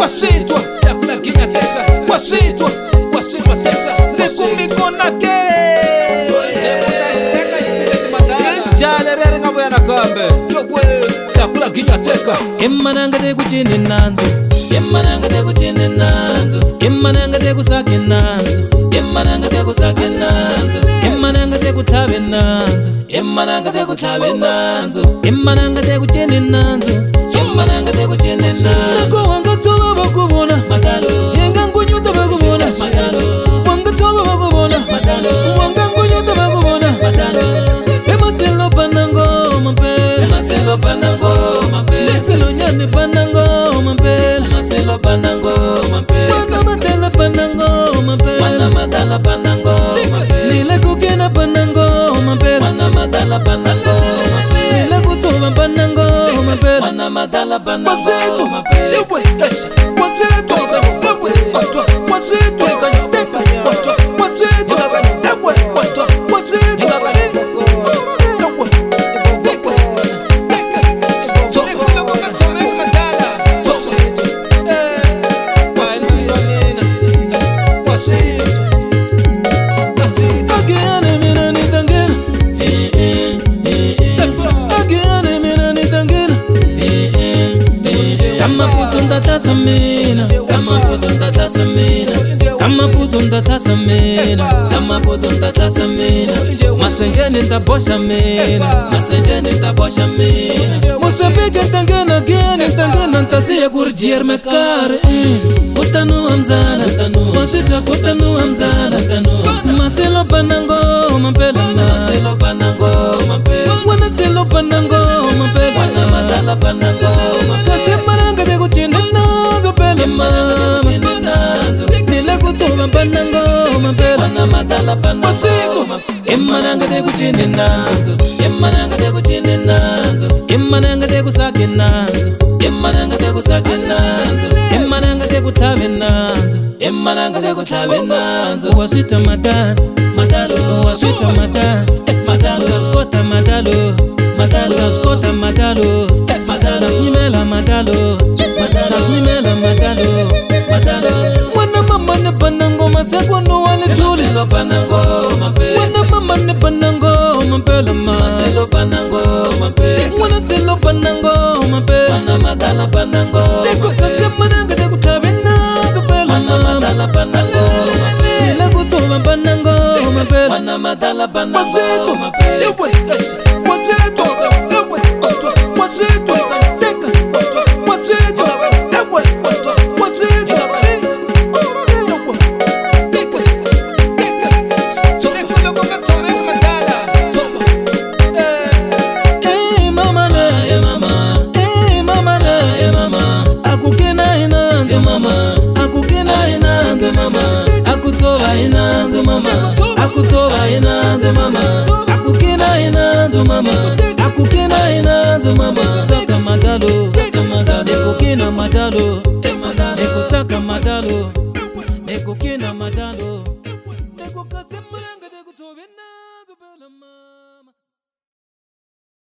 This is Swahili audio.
wasitwa yakula ginya teka wasitwa teka nekumikona ke jale rere ngabo yana kambe chokwe yakula ginya teka Emananga de kuchine nanzo Emananga de kuchine nanzo Emananga de kusake nanzo Emananga de kusake nanzo Emananga de kutabe nanzo Emananga de kutabe nanzo Emananga de kuchine nanzo Emananga de kuchine nanzo Nako wanga toba bakubona Matalo Yenga ngunyuta bakubona Matalo Wanga toba bakubona Matalo Wanga ngunyuta bakubona Matalo Emaselo panango mapela Emaselo panango mapela Neselo nyane panango mapela Emaselo panango mapela Wana matela panango mapela Wana matala panango mapela Nile kukena panango mapela Wana matala panango mapela Nile kutoba panango mapela Wana matala panango Wazetu mapela Ewe tasha Wazetu Ewe Atwa Wazetu Teka Atwa Wazetu Ewe Atwa Wazetu Kama puto ndatasamina Kama puto ndatasamina Kama puto ndatasamina Kama puto ndatasamina Masenjeni ndabosha mina Masenjeni ndabosha mina Mosambike tangena geni tangena Ntasiya kurjir mekare Kutanu amzala Washita kutanu amzala Maselo panango mapela Maselo panango mapela Wana selo panango mapela Wana matala panango mapela Kasemananga de kuchine nazo pela mama Nile kutoba panango mapela Wana matala panango Emananga de kuchine nazo Emananga de kuchine nazo Emananga de kusake nazo Emananga de kusake nazo Emananga de kutabe nazo Emananga de kutabe nazo Washita matalo Matalo Washita matalo Matalo Udaskota matalo Matalo Udaskota matalo Matalo Nyimela matalo Nyimela matalo Wana mama ne panango maseko no wale tuli Maselo panango mapela Wana mama ne panango mapela Maselo panango mapela Wana selo panango mapela Wana matala panango Deko kasemananga de kutabe nazo pela Wana matala panango mapela Nile kutoba panango mapela Wana matala panango Wazetu mapela Ewe tasha Wazetu Ewe Atwa Wazetu Teka Atwa Wazetu Ewe Atwa Wazetu Akutoba inanzo mama Akutoba inanzo mama Akukina inanzo mama Akukina inanzo mama Saka madalo Nekukina madalo Nekusaka madalo Nekukina madalo Nekukase mwenga de kutobe inanzo pelama